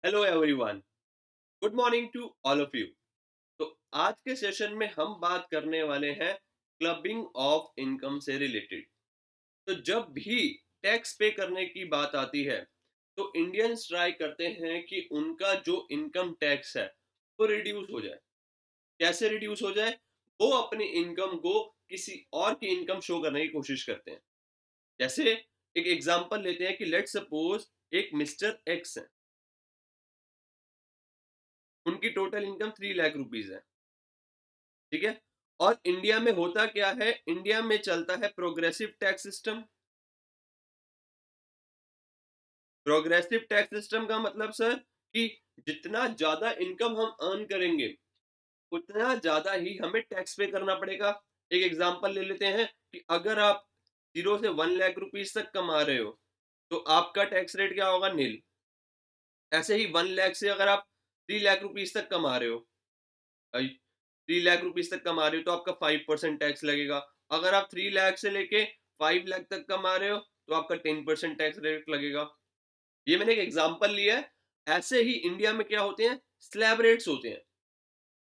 Hello everyone, good morning to all of you. तो आज के सेशन में हम बात करने वाले हैं क्लबिंग ऑफ इनकम से रिलेटेड। तो जब भी टैक्स पे करने की बात आती है तो इंडियंस ट्राई करते हैं कि उनका जो इनकम टैक्स है वो रिड्यूस हो जाए। कैसे रिड्यूस हो जाए? वो अपनी इनकम को किसी और की इनकम शो करने की कोशिश करते हैं। जैसे एक एग्जांपल लेते हैं कि लेट्स सपोज एक मिस्टर एक्स है, उनकी टोटल इनकम 3 लाख रुपीज है। ठीक है। और इंडिया में होता क्या है, इंडिया में चलता है progressive tax system. Progressive tax system का मतलब सर कि जितना ज्यादा इनकम हम अर्न करेंगे उतना ज्यादा ही हमें टैक्स पे करना पड़ेगा। एक एग्जांपल ले लेते हैं कि अगर आप 0 से 1 लाख रुपीज तक कमा रहे हो तो आपका टैक्स रेट क्या होगा? नील। ऐसे ही 1 लाख से अगर आप 3 लाख रुपीज तक कमा रहे हो, 3 लाख रुपीज तक कमा रहे हो तो आपका 5% टैक्स लगेगा। अगर आप 3 लाख से लेके 5 लाख तक कमा रहे हो तो आपका 10% टैक्स रेट लगेगा। ये मैंने एक एग्जांपल लिया है। ऐसे ही इंडिया में क्या होते हैं, स्लैब रेट्स होते हैं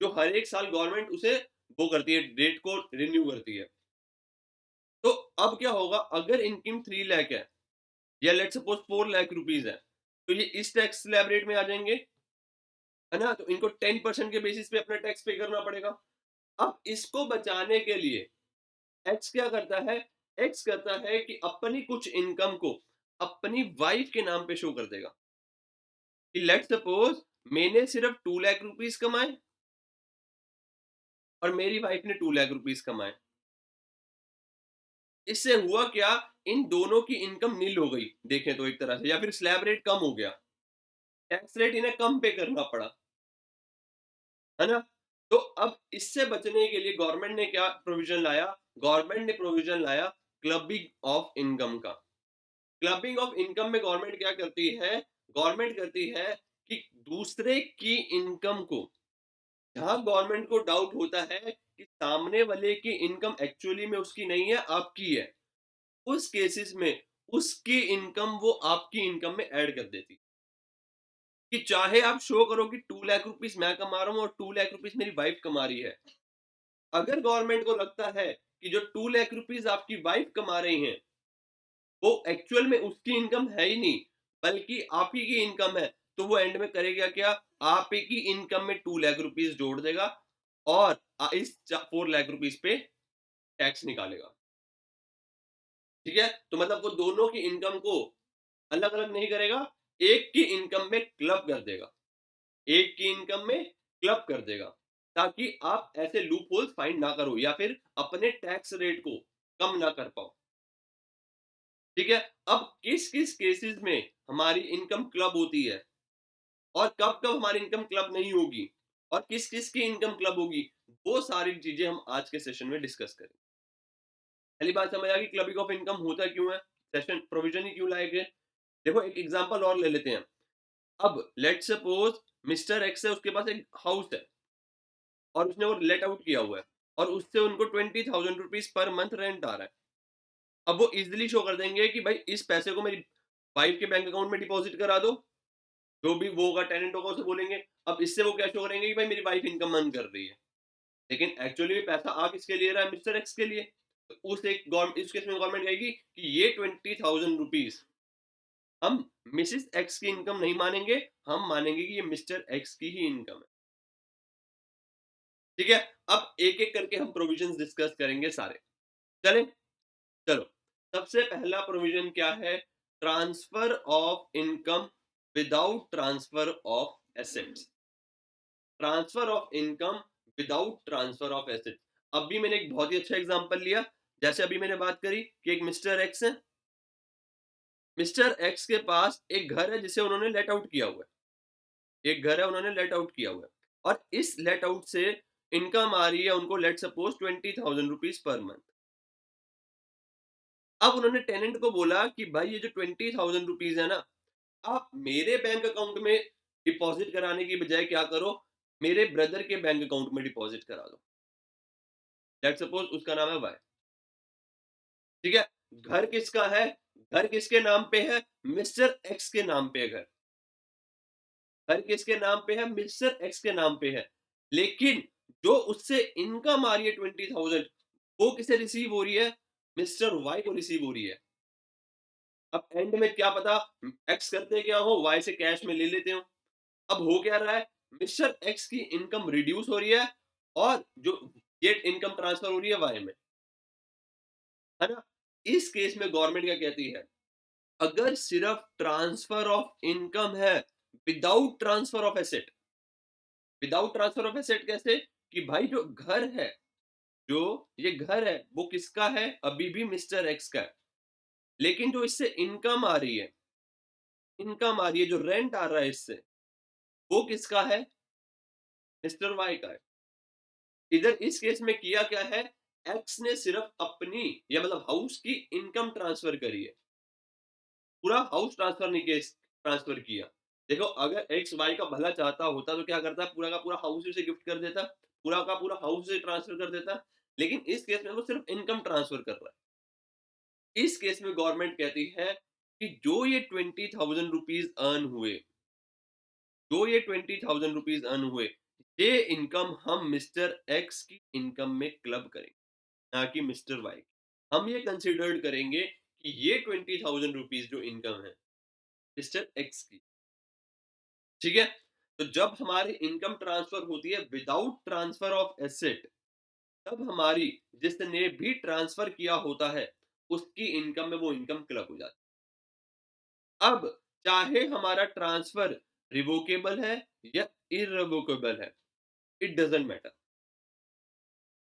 जो हर एक साल गवर्नमेंट उसे वो करती है, रेट को रिन्यू करती है। तो अब क्या होगा, अगर इनकम 3 लाख है या लेट सपोज 4 लाख रुपीज है तो ये इस टैक्स स्लैब रेट में आ जाएंगे, है ना? तो इनको 10% के बेसिस पे अपना टैक्स पे करना पड़ेगा। अब इसको बचाने के लिए एक्स क्या करता है? एक्स करता है कि अपनी कुछ इनकम को अपनी वाइफ के नाम पे शो कर देगा कि लेट्स सपोज मैंने सिर्फ 2 लाख रुपीज कमाए और मेरी वाइफ ने 2 लाख रुपीज कमाए। इससे हुआ क्या, इन दोनों की इनकम नील हो गई देखें तो एक तरह से, या फिर स्लैब रेट कम हो गया, टैक्स रेट इन्हें कम पे करना पड़ा, है ना? तो अब इससे बचने के लिए गवर्नमेंट ने क्या प्रोविजन लाया? गवर्नमेंट ने प्रोविजन लाया क्लबिंग ऑफ इनकम का। क्लबिंग ऑफ इनकम में गवर्नमेंट क्या करती है? गवर्नमेंट करती है कि दूसरे की इनकम को, जहां गवर्नमेंट को डाउट होता है कि सामने वाले की इनकम एक्चुअली में उसकी नहीं है, आपकी है, उस केसेस में उसकी इनकम वो आपकी इनकम में ऐड कर देती। कि चाहे आप शो करो कि 2 लाख रुपीज मैं कमा रहा हूं और 2 लाख रुपीज मेरी वाइफ कमा रही है, अगर गवर्नमेंट को लगता है कि जो 2 लाख रुपीज आपकी वाइफ कमा रही हैं वो एक्चुअल में उसकी इनकम है ही नहीं बल्कि आप ही की इनकम है, तो वो एंड में करेगा क्या? आप ही की इनकम में 2 लाख रुपीज जोड़ देगा और इस 4 लाख रुपीज पे टैक्स निकालेगा। ठीक है। तो मतलब वो दोनों की इनकम को अलग अलग नहीं करेगा, एक की इनकम में क्लब कर देगा, एक की इनकम में क्लब कर देगा, ताकि आप ऐसे लूप होल्स फाइंड ना करो या फिर अपने टैक्स रेट को कम ना कर पाओ। ठीक है। अब किस किस केसेस में हमारी इनकम क्लब होती है और कब कब हमारी इनकम क्लब नहीं होगी और किस किस की इनकम क्लब होगी, वो सारी चीजें हम आज के सेशन में डिस्कस करेंगे। पहली बात समझ आ गई क्लबिंग ऑफ इनकम होता क्यों है, सेशन प्रोविजन ही क्यों लाए गए। देखो एक एग्जांपल और ले लेते हैं। अब लेट सपोज मिस्टर एक्स है, उसके पास एक हाउस है और उसने वो लेट आउट किया हुआ है और उससे उनको 20,000 रुपीज पर मंथ रेंट आ रहा है। अब वो इजिली शो कर देंगे कि भाई इस पैसे को मेरी वाइफ के बैंक अकाउंट में डिपॉजिट करा दो, जो भी वो होगा टेनेंट होगा उसे बोलेंगे। अब इससे वो क्या शो करेंगे कि भाई मेरी वाइफ इनकम अर्न कर रही है, लेकिन एक्चुअली पैसा आ किसके लिए रहा है? मिस्टर एक्स के लिए। तो उस एक गवर्नमेंट, इस केस में गवर्नमेंट कहेगी कि ये 20,000 रुपीज हम मिसिस एक्स की इनकम नहीं मानेंगे, हम मानेंगे कि ये मिस्टर एक्स की ही इनकम है। ठीक है। अब एक एक करके हम प्रोविजंस डिस्कस करेंगे सारे। चलें? चलो। सबसे पहला प्रोविजन क्या है? Transfer of income without transfer of assets. Transfer of income without transfer of assets. अभी मैंने एक बहुत ही अच्छा एग्जांपल लिया। जैसे अभी मैंने बात करी कि एक मिस्टर एक्स है, मिस्टर एक्स के पास एक घर है जिसे उन्होंने लेट आउट किया हुआ है, एक घर है उन्होंने लेट आउट किया हुआ है और इस लेट आउट से इनकम आ रही है उनको let suppose 20,000 rupees per month. अब उन्होंने टेनेंट को बोला कि भाई ये जो 20,000 रुपीज है ना, आप मेरे बैंक अकाउंट में डिपॉजिट कराने की बजाय क्या करो, मेरे ब्रदर के बैंक अकाउंट में डिपॉजिट करा दो। लेट सपोज उसका नाम है वाई। ठीक है। घर किसका है? घर किसके नाम पे है? मिस्टर एक्स के नाम पे है घर, घर किसके नाम पे है? मिस्टर एक्स के नाम पे है। लेकिन जो उससे इनकम आ रही है 20,000, वो किसे रिसीव हो रही है? मिस्टर वाई को रिसीव हो रही है। अब एंड में क्या पता एक्स करते क्या हो, वाई से कैश में ले लेते हो। अब हो क्या रहा है? मिस्टर एक्स की इनकम रिड्यूस हो रही है और जो ये इनकम ट्रांसफर हो रही है वाई में, है ना? इस केस में गवर्नमेंट क्या कहती है? अगर सिर्फ ट्रांसफर ऑफ इनकम है without transfer of asset, without transfer of asset कैसे? कि भाई जो घर है, जो ये घर है वो किसका है? अभी भी मिस्टर एक्स का है। लेकिन जो इससे इनकम आ रही है, इनकम आ रही है, जो रेंट आ रहा है इससे, वो किसका है? मिस्टर वाई का है। इधर इस केस में किया क्या है? एक्स ने सिर्फ अपनी या मतलब हाउस की इनकम ट्रांसफर करी है, पूरा हाउस ट्रांसफर नहीं किया, ट्रांसफर किया। देखो अगर एक्स वाई का भला चाहता होता तो क्या करता? पूरा का पूरा हाउस उसे गिफ्ट कर देता, पूरा का पूरा हाउस उसे ट्रांसफर कर देता। लेकिन इस केस में वो सिर्फ इनकम ट्रांसफर कर रहा है। इस केस में गवर्नमेंट कहती है कि जो ये 20,000 रुपीज अर्न हुए, जो ये 20,000 रुपीज अर्न हुए, ये इनकम हम मिस्टर एक्स की इनकम में क्लब करेंगे, ना कि मिस्टर वाई। हम ये कंसिडर्ड करेंगे कि ये 20,000 रुपीज जो इनकम है मिस्टर एक्स की, ठीक है? तो जब हमारी इनकम ट्रांसफर होती है विदाउट ट्रांसफर ऑफ एसेट, तब हमारी जिसने भी ट्रांसफर किया होता है उसकी इनकम में वो इनकम क्लब हो जाती है। अब चाहे हमारा ट्रांसफर रिवोकेबल है या इररिवोकेबल है, इट डजंट मैटर।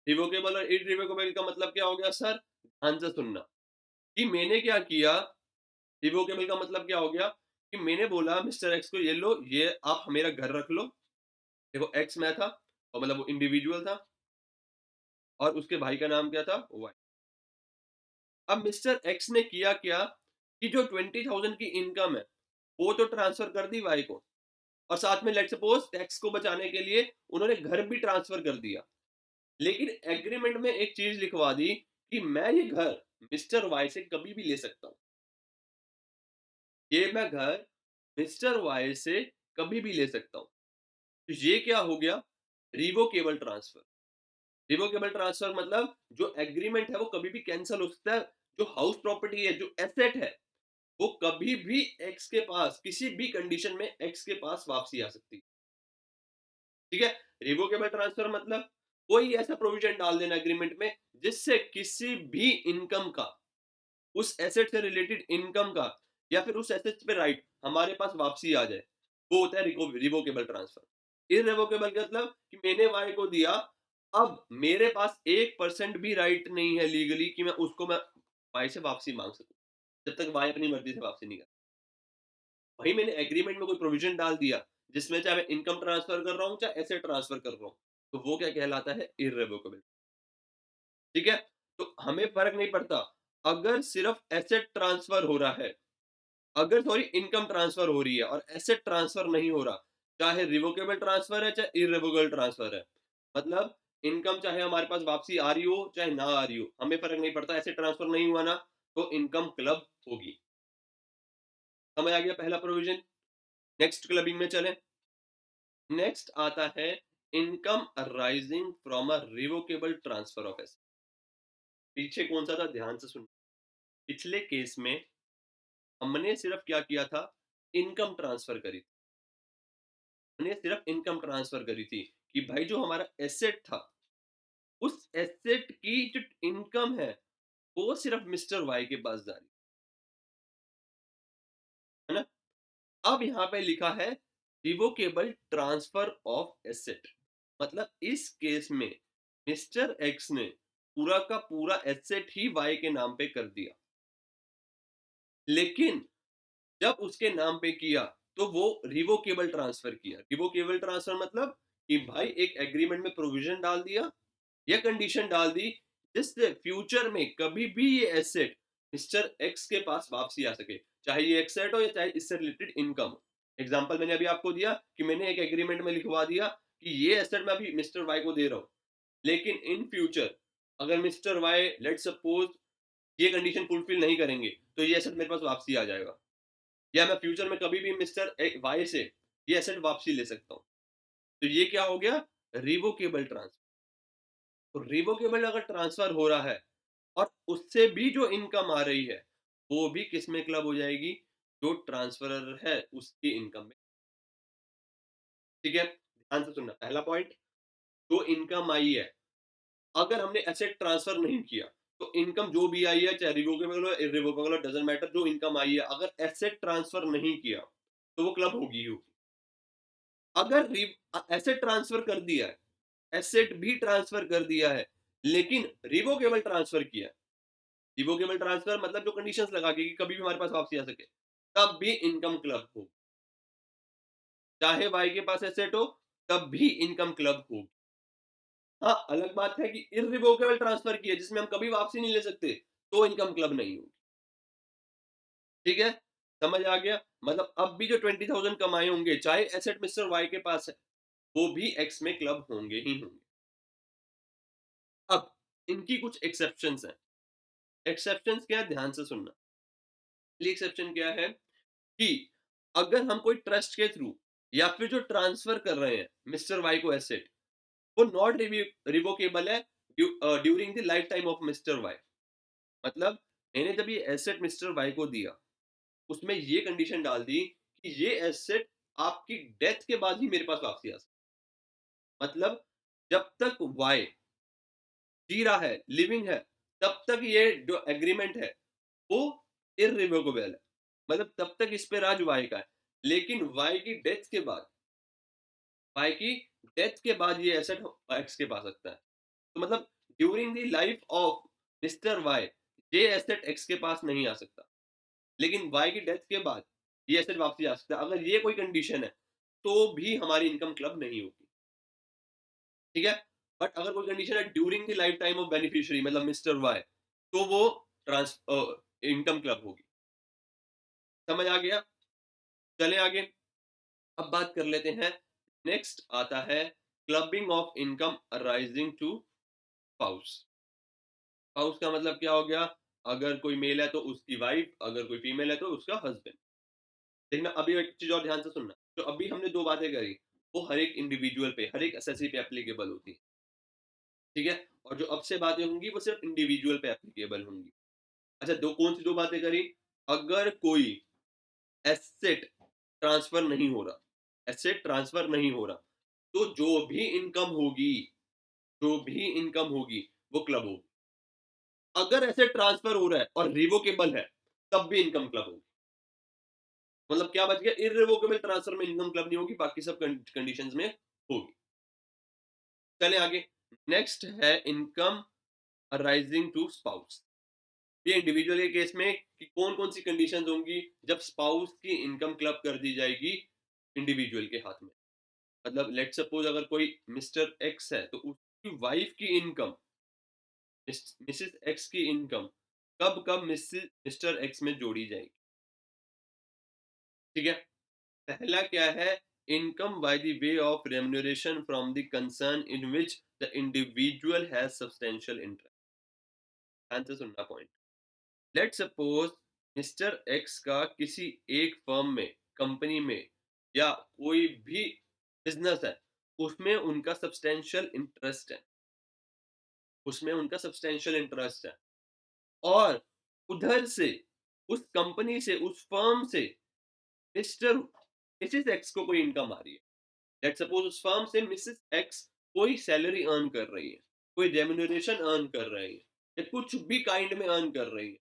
रिवोकेबल और इररिवोकेबल का मतलब क्या हो गया सर? ध्यान से सुनना कि मैंने क्या किया। रिवोकेबल का मतलब क्या हो गया? कि मैंने बोला मिस्टर एक्स को, ये लो, ये आप मेरा घर रख लो। देखो एक्स मैं था और मतलब वो इंडिविजुअल था और उसके भाई का नाम क्या था? वाई। अब मिस्टर एक्स ने किया क्या कि जो 20,000 की इनकम है वो तो ट्रांसफर कर दी वाई को, और साथ में लेट सपोज टैक्स को बचाने के लिए उन्होंने घर भी ट्रांसफर कर दिया। लेकिन एग्रीमेंट में एक चीज लिखवा दी कि मैं ये घर मिस्टर वाई से कभी भी ले सकता हूं, ये मैं घर मिस्टर वाई से कभी भी ले सकता हूं। तो ये क्या हो गया? Revocable transfer. रिवोकेबल ट्रांसफर मतलब जो एग्रीमेंट है वो कभी भी कैंसिल हो सकता है। जो हाउस प्रॉपर्टी है, जो एसेट है, वो कभी भी एक्स के पास किसी भी कंडीशन में एक्स के पास वापसी आ सकती है। ठीक है? रिवोकेबल ट्रांसफर मतलब कोई ऐसा प्रोविजन डाल देना एग्रीमेंट में जिससे किसी भी इनकम का, उस एसेट से रिलेटेड इनकम का या फिर उस एसेट पे राइट हमारे पास वापसी आ जाए, वो होता है रिवोकेबल ट्रांसफर। इररिवोकेबल का मतलब कि मैंने वाई को दिया, अब मेरे पास 1% भी राइट नहीं है लीगली कि मैं वाई से वापसी मांग सकूं, जब तक वाई अपनी मर्जी से वापसी नहीं कर। वही मैंने एग्रीमेंट में कोई प्रोविजन डाल दिया जिसमें चाहे मैं इनकम ट्रांसफर कर रहा हूँ चाहे एसेट ट्रांसफर कर रहा हूँ, तो वो क्या कहलाता है? इररिवोकेबल। ठीक है? तो हमें फर्क नहीं पड़ता अगर सिर्फ एसेट ट्रांसफर हो रहा है, अगर सॉरी इनकम ट्रांसफर हो रही है और एसेट ट्रांसफर नहीं हो रहा, चाहे रिवोकेबल ट्रांसफर है चाहे इररिवोकेबल ट्रांसफर है, मतलब इनकम चाहे हमारे पास वापसी आ रही हो चाहे ना आ रही हो, हमें फर्क नहीं पड़ता, एसेट ट्रांसफर नहीं हुआ ना, तो इनकम क्लब होगी। समझ आ गया पहला प्रोविजन? नेक्स्ट क्लबिंग में चले। नेक्स्ट आता है income arising from a revocable transfer of asset. पीछे कौन सा था? ध्यान से सुन। पिछले केस में हमने सिर्फ क्या किया था? इनकम ट्रांसफर करी थी। हमने सिर्फ इनकम ट्रांसफर करी थी कि भाई जो हमारा एसेट था, उस एसेट की जो इनकम है वो सिर्फ मिस्टर वाई के पास जा रही है ना। अब यहाँ पे लिखा है रिवोकेबल ट्रांसफर ऑफ एसेट, मतलब इस केस में मिस्टर एक्स ने पूरा का पूरा एसेट ही वाई के नाम पे कर दिया, लेकिन जब उसके नाम पे किया तो वो रिवोकेबल ट्रांसफर किया। रिवोकेबल ट्रांसफर मतलब कि भाई एक एग्रीमेंट में प्रोविजन डाल दिया या कंडीशन डाल दी जिससे फ्यूचर में कभी भी ये एसेट मिस्टर एक्स के पास वापसी आ सके, चाहे ये एसेट हो या चाहे इससे रिलेटेड इनकम हो। एग्जांपल मैंने अभी आपको दिया कि मैंने एक एग्रीमेंट में लिखवा दिया कि ये एसेट मैं अभी मिस्टर वाई को दे रहा हूँ, लेकिन इन फ्यूचर अगर मिस्टर वाई लेट सपोज ये कंडीशन फुलफिल नहीं करेंगे तो ये एसेट मेरे पास वापसी आ जाएगा। या मैं फ्यूचर में कभी भी मिस्टर वाई से ये एसेट वापसी ले सकता हूँ। तो ये क्या हो गया? Revocable transfer. तो रिवोकेबल अगर ट्रांसफर हो रहा है और उससे भी जो इनकम आ रही है, वो भी किस में क्लब हो जाएगी? जो ट्रांसफरर है उसकी इनकम में। ठीक है? ध्यान से सुनना। पहला पॉइंट, जो इनकम आई है, अगर हमने एसेट ट्रांसफर नहीं किया, तो इनकम जो भी आई है, चाहे रिवोकेबल हो, इर्रिवोकेबल हो, डज़न्ट मैटर, जो इनकम आई है, अगर एसेट ट्रांसफर नहीं किया, तो वो क्लब होगी ही होगी। अगर एसेट ट्रांसफर कर दिया है, एसेट भी ट्रांसफर कर दिया है, लेकिन रिवोकेबल ट्रांसफर किया है, रिवोकेबल ट्रांसफर मतलब जो कंडीशंस लगा के कि कभी भी हमारे पास वापसी आ सके, तब भी इनकम क्लब हो। चाहे वाई के पास एसेट हो, तब भी इनकम क्लब होगी। हाँ, अलग बात है कि इर्रिवोकेबल ट्रांसफर की है जिसमें हम कभी वापसी नहीं ले सकते, तो इनकम क्लब नहीं होगी। ठीक है? समझ आ गया? मतलब अब भी जो 20,000 कमाए होंगे, चाहे एसेट मिस्टर वाई के पास है, वो भी एक्स में क्लब होंगे ही होंगे। अब इनकी कुछ एक्सेप्शंस हैं। एक्सेप्शंस क्या है? ध्यान से सुनना। पहली एक्सेप्शन क्या है कि अगर हम कोई ट्रस्ट के थ्रू या फिर जो ट्रांसफर कर रहे हैं मिस्टर वाई को एसेट, वो नॉट रिवोकेबल है during the life time of mister y. मतलब मैंने जब ये एसेट मिस्टर वाई को दिया, उसमें ये कंडीशन डाल दी कि ये एसेट आपकी डेथ के बाद ही मेरे पास वापसी आ सकती है। मतलब जब तक वाई जी रहा है, लिविंग है, तब तक ये जो एग्रीमेंट है, वो इर्रिवोकेबल है। मतलब तब तक इस पे राज वाई का है। लेकिन वाई की डेथ के बाद, वाई की डेथ के बाद ये एसेट एक्स के पास आ सकता है। तो मतलब during the life of mister y, ये एसेट एक्स के पास नहीं आ सकता। लेकिन वाई की डेथ के बाद ये एसेट वापसी आ सकता है। अगर ये कोई कंडीशन है, तो भी हमारी इनकम क्लब नहीं होगी। ठीक है? बट अगर कोई कंडीशन है during the life time of beneficiary मतलब मिस्टर वाई, तो वो ट्रांस इनकम क्लब होगी। समझ आ गया? चले आगे। अब बात कर लेते हैं। नेक्स्ट आता है clubbing of income arising to spouse. Spouse का मतलब क्या हो गया? अगर कोई मेल है तो उसकी वाइफ, अगर कोई फीमेल है तो उसका हस्बैंड। देखना, अभी एक चीज और ध्यान से सुनना। जो अभी हमने दो बातें करी, वो हर एक इंडिविजुअल पे, हर एक एसएससी पे एप्लीकेबल होती है। ठीक है? और जो अब से बातें होंगी वो सिर्फ इंडिविजुअल पे एप्लीकेबल होंगी। अच्छा, दो कौन सी दो बातें करी? अगर कोई एसेट ट्रांसफर नहीं हो रहा, एसेट ट्रांसफर नहीं हो रहा, तो जो भी इनकम होगी, जो भी इनकम होगी, वो क्लब होगी। अगर एसेट ट्रांसफर हो रहा है और रिवोकेबल है, तब भी इनकम क्लब होगी। मतलब क्या बच गया? इर्रिवोकेबल ट्रांसफर में इनकम क्लब नहीं होगी, बाकी सब कंडीशंस में होगी। चले आगे। नेक्स्ट है इनकम अराइजिंग टू स्पाउस। ये इंडिविजुअल के केस में कि कौन-कौन सी कंडीशंस होंगी जब स्पाउस की इनकम क्लब कर दी जाएगी इंडिविजुअल के हाथ में। मतलब लेट्स सपोज अगर कोई मिस्टर एक्स है, तो उसकी वाइफ की इनकम मिसेस एक्स की इनकम कब-कब मिस्टर एक्स में जोड़ी जाएगी। ठीक है? पहला क्या है? Income by the way of remuneration from the concern in which the individual has substantial interest. ध्यान से सुनना point. Let's suppose mister x का किसी एक फर्म में, कंपनी में, या कोई भी बिजनेस है, उसमें उनका सब्सटेंशियल इंटरेस्ट है, उसमें उनका सब्सटेंशियल इंटरेस्ट है, और उधर से, उस कंपनी से, उस फर्म से मिस्टर मिसिस एक्स को कोई इनकम आ रही है। लेट्स सपोज उस फर्म से मिसिस एक्स कोई सैलरी अर्न कर रही है, कोई रेम्युनरेशन अर्न कर रही है, या कुछ भी काइंड में अर्न कर रही है।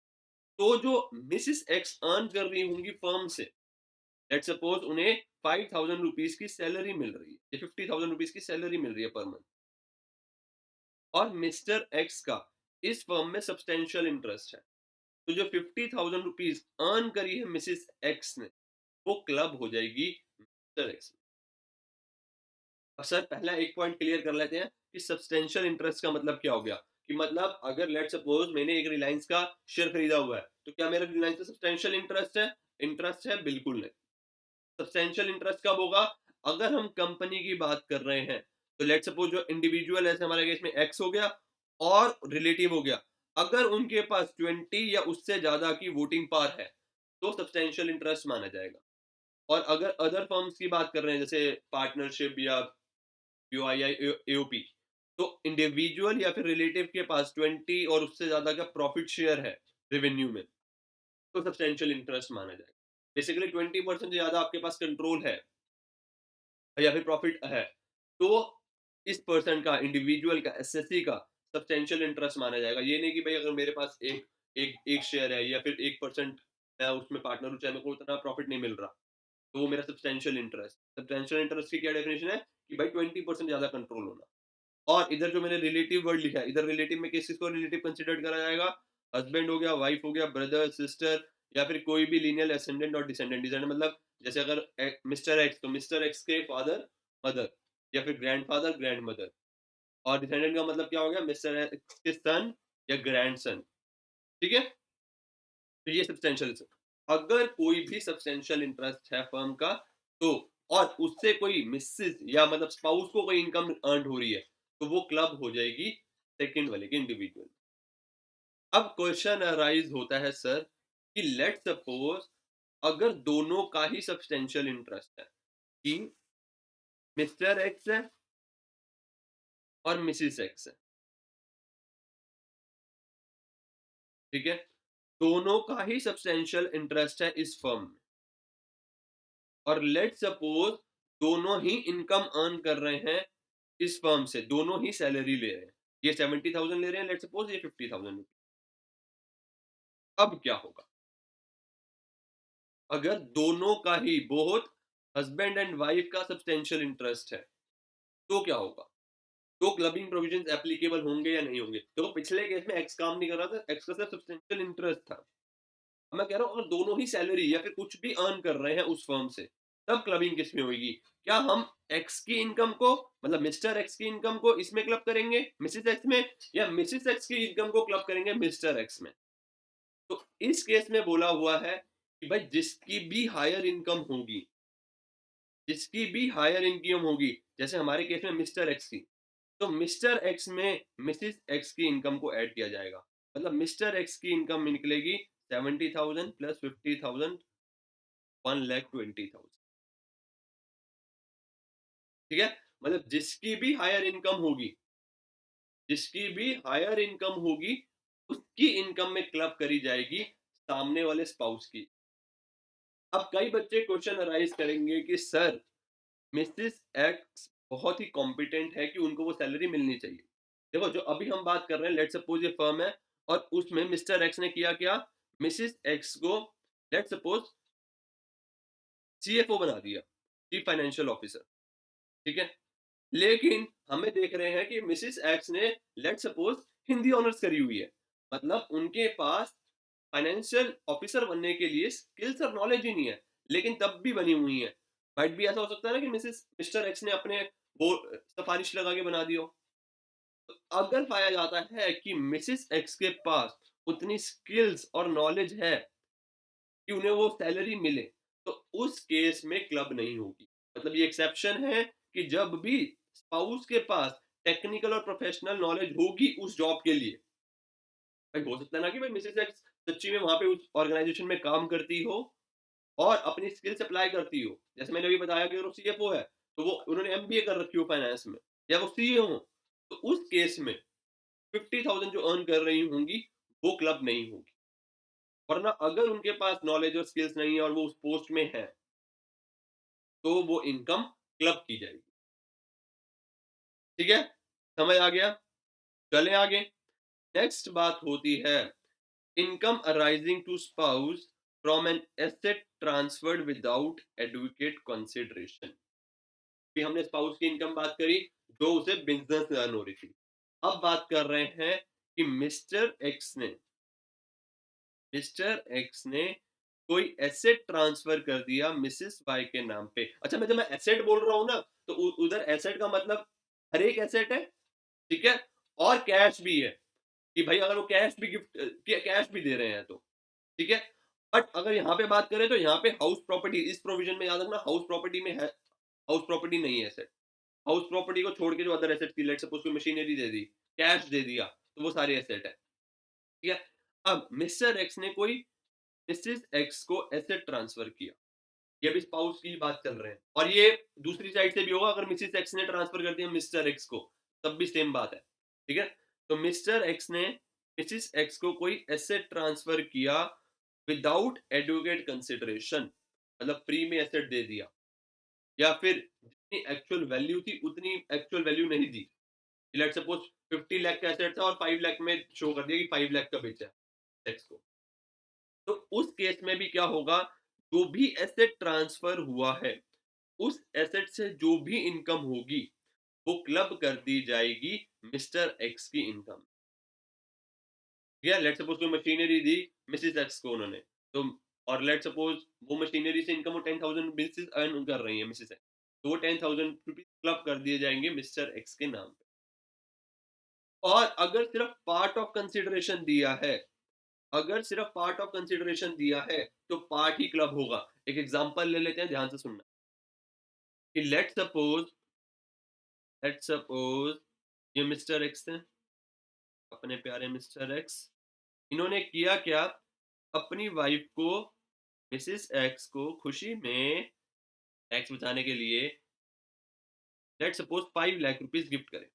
तो जो मिसिस एक्स अर्न कर रही होंगी फर्म से, लेट्स सपोज उन्हें 5,000 रुपीज की सैलरी मिल रही है, या 50,000 रुपीज की सैलरी मिल रही है पर मंथ, और मिस्टर एक्स का इस फर्म में सब्सटेंशियल इंटरेस्ट है। तो जो 50,000 रुपीज अर्न करी है मिसिस एक्स ने, वो क्लब हो जाएगी मिस्टर एक्स। और सर पहला एक पॉइंट क्लियर कर लेते हैं कि सब्सटेंशियल इंटरेस्ट का मतलब क्या हो गया। कि मतलब अगर लेट्स सपोज मैंने एक रिलायंस का शेयर खरीदा हुआ है, तो क्या मेरा रिलायंस का सब्सटेंशियल इंटरेस्ट है? इंटरेस्ट है? बिल्कुल नहीं। सब्सटेंशियल इंटरेस्ट कब होगा? अगर हम कंपनी की बात कर रहे हैं, तो लेट्स सपोज जो इंडिविजुअल है, हमारे केस में एक्स हो गया और रिलेटिव हो गया, अगर उनके पास 20 या उससे ज्यादा की वोटिंग पावर है, तो सब्सटेंशियल इंटरेस्ट माना जाएगा। और अगर अदर फर्म्स की बात कर रहे हैं जैसे पार्टनरशिप या यूआईआई एओपी, तो इंडिविजुअल या फिर रिलेटिव के पास 20 और उससे ज्यादा का प्रॉफिट शेयर है रेवेन्यू में, तो सब्सटेंशियल इंटरेस्ट माना जाएगा। बेसिकली 20% से ज्यादा आपके पास कंट्रोल है या फिर प्रॉफिट है, तो इस पर्सन का, इंडिविजुअल का, एसएससी का सब्सटेंशियल इंटरेस्ट माना जाएगा। ये नहीं कि भाई अगर मेरे पास एक एक एक शेयर है या फिर 1% मैं उसमें पार्टनर हूँ, चाहे मेरे को उतना प्रॉफिट नहीं मिल रहा, तो वो मेरा सब्सटेंशियल इंटरेस्ट की क्या डेफिनेशन है कि भाई 20% ज्यादा कंट्रोल होना। और इधर जो मैंने रिलेटिव वर्ड लिखा है, इधर रिलेटिव में किस चीज को रिलेटिव कंसिडर करा जाएगा? हस्बैंड हो गया, वाइफ हो गया, ब्रदर सिस्टर, या फिर कोई भी लीनियल असेंडेंट और डिसेंडेंट। डिसेंडेंट मतलब जैसे अगर मिस्टर एक्स, तो मिस्टर एक्स के फादर मदर, या फिर ग्रैंडफादर ग्रैंड मदर। और डिसेंडेंट का मतलब क्या हो गया? मिस्टर एक्स के सन या ग्रैंड सन। ठीक है, तो ये सब्सटेंशियल, अगर कोई भी सब्सटेंशियल इंटरेस्ट है फर्म का, तो और उससे कोई मिसेस या मतलब स्पाउस को कोई इनकम अर्न हो रही है, तो वो क्लब हो जाएगी सेकंड वाले के इंडिविजुअल। अब क्वेश्चन अराइज होता है सर कि लेट सपोज अगर दोनों का ही सब्सटेंशियल इंटरेस्ट है कि मिस्टर एक्स है और मिसिस एक्स है, ठीक है, दोनों का ही सब्सटेंशियल इंटरेस्ट है इस फर्म में, और लेट सपोज दोनों ही इनकम अर्न कर रहे हैं इस फर्म से, दोनों ही सैलरी ले रहे हैं, ये 70,000 ले रहे हैं, लेट सपोज ये 50,000। अब क्या होगा अगर दोनों का ही, बोथ हस्बैंड एंड वाइफ का सब्सटेंशियल इंटरेस्ट है, तो क्या होगा? तो क्लबिंग प्रोविजंस एप्लीकेबल होंगे या नहीं होंगे? देखो पिछले केस में एक्स काम नहीं कर रहा था, एक्स का सिर्फ सब्सटेंशियल इंटरेस्ट था। मैं कह रहा हूँ अगर दोनों ही सैलरी या फिर कुछ भी अर्न कर रहे हैं उस फर्म से, तब क्लबिंग किस में होगी? क्या हम एक्स की इनकम को, मतलब मिस्टर एक्स की इनकम को इसमें क्लब करेंगे मिसिस एक्स में, या मिसिस एक्स की इनकम को क्लब करेंगे मिस्टर एक्स में? तो इस केस में बोला हुआ है कि भाई जिसकी भी हायर इनकम होगी, जिसकी भी हायर इनकम होगी, जैसे हमारे केस में मिस्टर एक्स की, तो मिस्टर एक्स में मिसिस एक्स की इनकम को ऐड किया जाएगा। मतलब मिस्टर एक्स की इनकम निकलेगी 70,000 प्लस 50,000, 1,20,000। ठीक है, मतलब जिसकी भी हायर इनकम होगी, जिसकी भी हायर इनकम होगी, उसकी इनकम में क्लब करी जाएगी सामने वाले स्पाउस की। अब कई बच्चे क्वेश्चन अराइज करेंगे कि सर मिसिस एक्स बहुत ही कॉम्पिटेंट है कि उनको वो सैलरी मिलनी चाहिए। देखो जो अभी हम बात कर रहे हैं, लेट सपोज ये फर्म है और उसमें मिस्टर एक्स ने किया क्या, मिसिस एक्स को लेट सपोज सीएफओ बना दिया, चीफ फाइनेंशियल ऑफिसर। ठीक है, लेकिन हमें देख रहे हैं कि मिसिस एक्स ने लेट सपोज हिंदी ऑनर्स करी हुई है, मतलब उनके पास फाइनेंशियल ऑफिसर बनने के लिए स्किल्स और नॉलेज ही नहीं है, लेकिन तब भी बनी हुई है। माइट भी ऐसा हो सकता है ना कि मिसिस मिस्टर एक्स ने अपने वो सिफारिश लगा के बना दिया हो। तो अगर पाया जाता है कि मिसिस एक्स के पास उतनी स्किल्स और नॉलेज है कि उन्हें वो सैलरी मिले, तो उस केस में क्लब नहीं होगी। मतलब ये एक्सेप्शन है कि जब भी स्पाउस के पास टेक्निकल और प्रोफेशनल नॉलेज होगी उस जॉब के लिए। भाई हो सकता है ना कि भाई मिसेस एक्स सच्ची में वहां पे उस ऑर्गेनाइजेशन में काम करती हो और अपनी स्किल्स अप्लाई करती हो, जैसे मैंने अभी बताया कि अगर वो सीएफओ है तो वो उन्होंने एमबीए कर रखी हो फाइनेंस में, या वो सीए हो, तो उस केस में 50,000 जो अर्न कर रही होंगी वो क्लब नहीं होगी। वरना अगर उनके पास नॉलेज और स्किल्स नहीं है और वो उस पोस्ट में है, तो वो इनकम क्लब की जाएगी। ठीक है, समझ आ गया? चलें आगे। नेक्स्ट बात होती है income arising to spouse from an asset transferred without advocate consideration. भी हमने स्पाउस की इनकम बात करी जो उसे बिजनेस अर्न हो रही थी। अब बात कर रहे हैं कि मिस्टर एक्स ने कोई एसेट ट्रांसफर कर दिया मिसिस वाई के नाम पे। अच्छा, मैं जब मैं एसेट बोल रहा हूं ना, तो उधर एसेट का मतलब हर एक एसेट है, ठीक है, और कैश भी है कि भाई अगर वो कैश भी गिफ्ट कैश भी दे रहे हैं तो, ठीक है। बट अगर यहाँ पे बात करें तो यहाँ पे हाउस प्रॉपर्टी, इस प्रोविजन में याद रखना, हाउस प्रॉपर्टी में है, हाउस प्रॉपर्टी नहीं है एसेट। हाउस प्रॉपर्टी को छोड़ के जो अदर एसेट की, लेट सपोज कोई मशीनरी दे दी, कैश दे दिया, तो वो सारे एसेट है, ठीक है। अब मिस्टर एक्स ने कोई मिसिस एक्स को एसेट ट्रांसफर किया, ये भी स्पाउस की बात चल रहे हैं, और ये दूसरी साइड से भी होगा अगर मिसिस एक्स ने ट्रांसफर कर दिया मिस्टर एक्स को, तब भी सेम बात है। ठीक है, तो मिस्टर एक्स ने मिसिस एक्स को कोई एसेट ट्रांसफर किया विदाउट एडवोकेट कंसिडरेशन, मतलब फ्री में एसेट दे दिया, या फिर जितनी एक्चुअल वैल्यू थी उतनी एक्चुअल वैल्यू नहीं दी। लेट्स सपोज 50 लाख का एसेट था और 5 लाख में शो कर दिया कि 5 लाख का बेचा है एक्स को, तो उस केस में भी क्या होगा, जो भी एसेट ट्रांसफर हुआ है उस एसेट से जो भी इनकम होगी वो क्लब कर दी जाएगी मिस्टर एक्स की इनकम। या लेट सपोज कोई मशीनरी दी मिसिस एक्स को उन्होंने, तो और लेट सपोज वो मशीनरी से इनकम वो 10,000 मिसिस अर्न कर रही है मिसिस एक्स, तो वो 10,000 रुपीज क्लब कर दिए जाएंगे मिस्टर एक्स के नाम पे। और अगर सिर्फ पार्ट ऑफ कंसिडरेशन दिया है, अगर सिर्फ पार्ट ऑफ कंसिडरेशन दिया है तो पार्ट ही क्लब होगा। एक एग्जांपल ले लेते हैं, ध्यान से सुनना कि लेट सपोज ये मिस्टर एक्स थे, अपने प्यारे मिस्टर एक्स, इन्होंने किया क्या, अपनी वाइफ को मिसिस एक्स को खुशी में टैक्स बचाने के लिए let suppose 5 lakh rupees gift करें।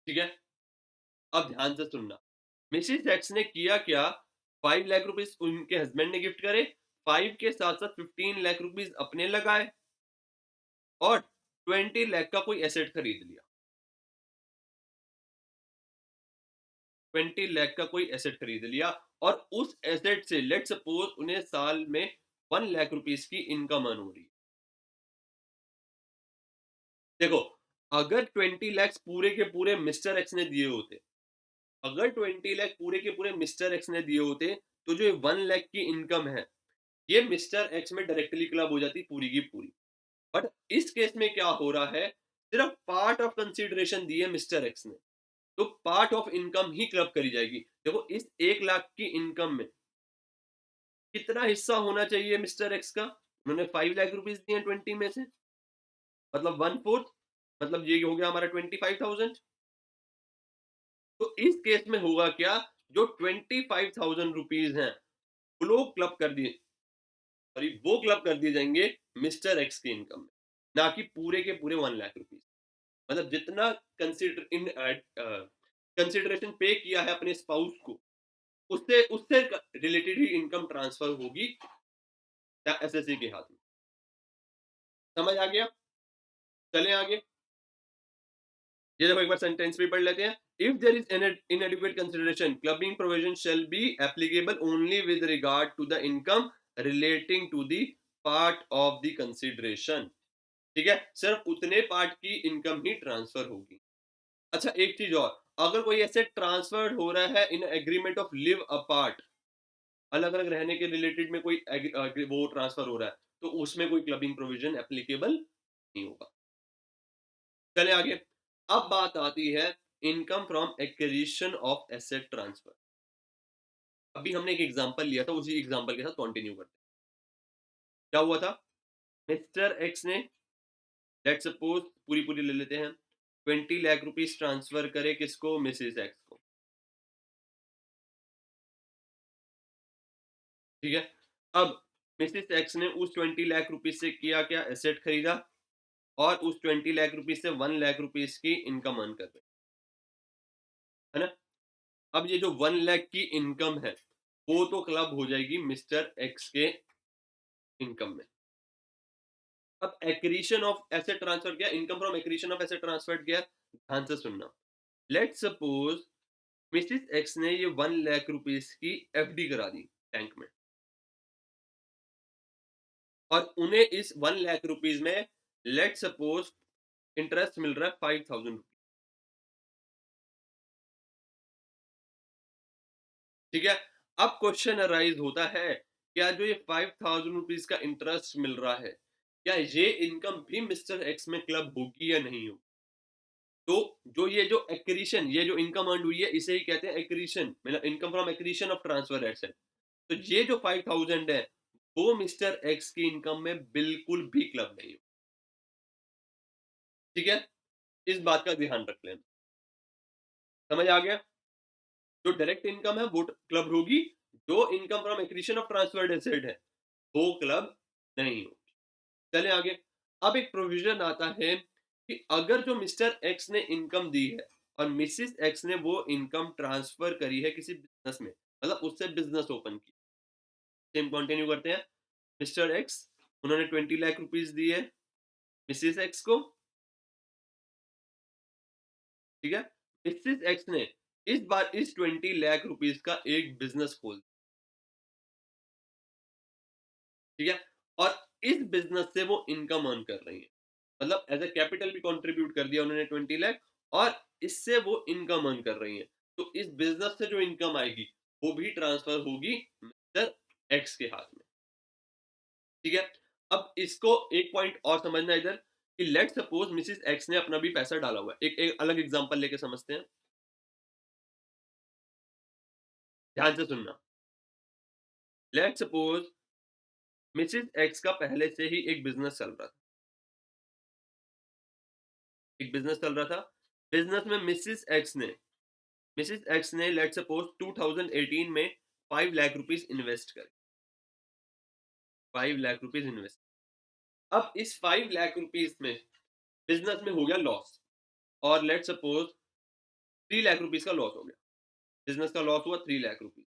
ठीक है, अब ध्यान से सुनना, मिसिस एक्स ने किया क्या, 5 लाख रुपीज उनके हस्बैंड ने गिफ्ट करे, 5 के साथ साथ 15 लाख रुपीज अपने लगाए, और 20 लाख का कोई एसेट खरीद लिया। 20 लाख का कोई एसेट खरीद लिया, और उस एसेट से लेट सपोज उन्हें साल में 1 लाख रुपीज की इनकम अर्न हो रही है। देखो, अगर 20 लाख पूरे के पूरे मिस्टर एक्स ने दिए होते, अगर 20 लाख पूरे के पूरे मिस्टर एक्स ने दिए होते, तो जो 1 लाख की इनकम है ये मिस्टर एक्स में डायरेक्टली क्लब हो जाती पूरी की पूरी। बट इस केस में क्या हो रहा है, सिर्फ पार्ट ऑफ कंसीडरेशन दी है मिस्टर एक्स ने, तो part of income he club करी जाएगी। देखो, इस 1 लाख की इनकम में कितना हिस्सा होना चाहिए मिस्टर एक्स का, उन्होंने 5 लाख रुपीज दिए 20 में से, मतलब 1/4, मतलब ये हो गया हमारा 25,000। तो इस केस में होगा क्या, जो 25,000 रुपीज हैं वो लोग क्लब कर दिए, सॉरी वो क्लब कर दिए जाएंगे मिस्टर एक्स की इनकम में, ना कि पूरे के पूरे 1 लाख रुपीज। मतलब जितना कंसिडर इन कंसिडरेशन पे किया है अपने स्पाउस को, उससे उससे रिलेटेड ही इनकम ट्रांसफर होगी एसएससी के हाथ में। समझ आ गया, चले आगे। ये देखो, एक बार सेंटेंस भी पढ़ लेते हैं। If there is inadequate consideration, clubbing provision shall be applicable only with regard to the income relating to the part of the consideration। ठीक है, सिर्फ उतने पार्ट की इनकम ही ट्रांसफर होगी। अच्छा, एक चीज और, अगर कोई ऐसे ट्रांसफर हो रहा है in agreement of live apart, अलग अलग रहने के रिलेटेड में कोई वो ट्रांसफर हो रहा है, तो उसमें कोई क्लबिंग प्रोविजन एप्लीकेबल नहीं होगा। चले आगे। अब बात आती है income from acquisition of asset transfer. अभी हमने एक एग्जांपल लिया था, उसी एग्जांपल के साथ कंटिन्यू करते हैं। क्या हुआ था, मिस्टर एक्स ने लेट सपोज पूरी पूरी ले लेते हैं, 20 लाख रुपीज ट्रांसफर करे किसको, मिसेस एक्स को। ठीक है, अब मिसेस एक्स ने उस 20 लाख रुपीज से किया क्या, एसेट खरीदा, और उस 20 लाख रुपीज से 1 लाख रुपीज की इनकम अर्न कर रहे, है ना। अब ये जो 1 लाख की इनकम है वो तो क्लब हो जाएगी मिस्टर एक्स के इनकम में। अब एक्रीशन ऑफ एसेट ट्रांसफर किया, income from accretion of asset transfer किया, ध्यान से सुनना। लेट सपोज मिसिस एक्स ने ये 1 लाख रुपीज की एफडी करा दी बैंक में, और उन्हें इस 1 लाख रुपीज में लेट सपोज इंटरेस्ट मिल रहा है 5,000 रुपीज। ठीक है, अब क्वेश्चन अराइज होता है, क्या जो ये 5,000 रुपीज का इंटरेस्ट मिल रहा है, क्या ये इनकम भी मिस्टर एक्स में क्लब होगी या नहीं होगी। तो जो ये जो एक्रीशन, ये जो इनकम अर्न हुई है इसे ही कहते हैं एक्रीशन, मतलब income from accretion of transfer asset. तो ये जो 5,000 है वो मिस्टर एक्स की इनकम में बिल्कुल भी क्लब नहीं हो। ठीक है, इस बात का ध्यान रख लेना। समझ आ गया, जो डायरेक्ट इनकम है वो क्लब होगी, जो income from acquisition of transferred asset है वो क्लब नहीं होगी। चले आगे। अब एक प्रोविजन आता है कि अगर जो मिस्टर एक्स ने इनकम दी है और मिसिस एक्स ने वो इनकम ट्रांसफर करी है किसी बिजनेस में, मतलब उससे बिजनेस ओपन की, सेम कंटिन्यू करते हैं। मिस्टर एक्स, उन्होंने 20 लाख रुपीज दिए मिसिस एक्स को, ठीक है। मिसिस एक्स ने इस बार इस 20 लाख रुपीज का एक बिजनेस खोल, ठीक है, और इस बिजनेस से वो इनकम अर्न कर रही है, मतलब एज ए कैपिटल भी कंट्रीब्यूट कर दिया उन्होंने 20 लाख, और इससे वो इनकम अर्न कर रही है। तो इस बिजनेस से जो इनकम आएगी वो भी ट्रांसफर होगी मिस्टर एक्स के हाथ में, ठीक है। अब इसको एक पॉइंट और समझना इधर कि लेट सपोज मिसिस एक्स ने अपना भी पैसा डाला हुआ है, एक अलग एग्जांपल लेके समझते हैं, ध्यान से सुनना। लेट सपोज मिसिस एक्स का पहले से ही एक बिजनेस चल रहा था, एक बिजनेस चल रहा था। बिजनेस में मिसिस एक्स ने लेट सपोज 2018 में 5 लाख रुपीस इन्वेस्ट करे, 5 लाख रुपीस इन्वेस्ट। अब इस 5 लाख रुपीस में बिजनेस में हो गया लॉस, और लेट सपोज 3 लाख रुपीस का लॉस हो गया, बिजनेस का लॉस हुआ 3 लाख रुपीस,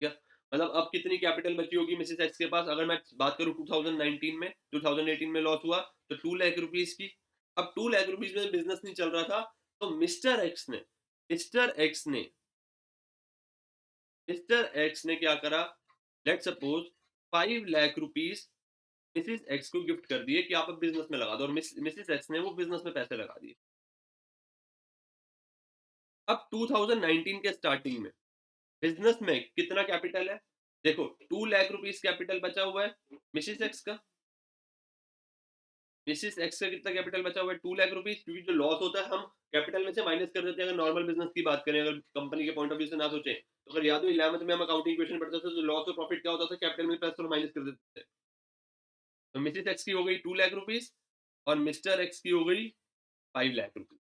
ठीक है। मतलब अब कितनी कैपिटल बची होगी मिसिस एक्स के पास, अगर मैं बात करूं 2019 में, 2018 में लॉस हुआ तो 2 लाख रुपीस की। अब 2 लाख रुपीस में बिजनेस नहीं चल रहा था, तो मिस्टर एक्स ने क्या करा, let suppose 5 lakh rupees Mrs x को गिफ्ट कर दिए कि आप अब बिजनेस में लगा दो, और मिसिस एक्स ने वो बिजनेस में पैसे लगा दिए। अब 2019 के स्टार्टिंग में बिजनेस में कितना कैपिटल है, देखो 2 लाख रुपीस कैपिटल बचा हुआ है मिसिस एक्स का, मिसिस एक्स का कितना कैपिटल बचा हुआ है 2 लाख रुपीस, क्योंकि जो लॉस होता है हम कैपिटल में से माइनस कर देते हैं। अगर नॉर्मल बिजनेस की बात करें, अगर कंपनी के पॉइंट ऑफ व्यू से ना सोचें, तो अगर याद हो 11th में हम अकाउंटिंग इक्वेशन पढ़ते थे तो लॉस और प्रॉफिट क्या होता था, कैपिटल में प्लस और माइनस कर देते थे। तो मिसिस एक्स की हो गई 2 लाख रुपीस, और मिस्टर एक्स की हो गई 5 लाख रुपीस।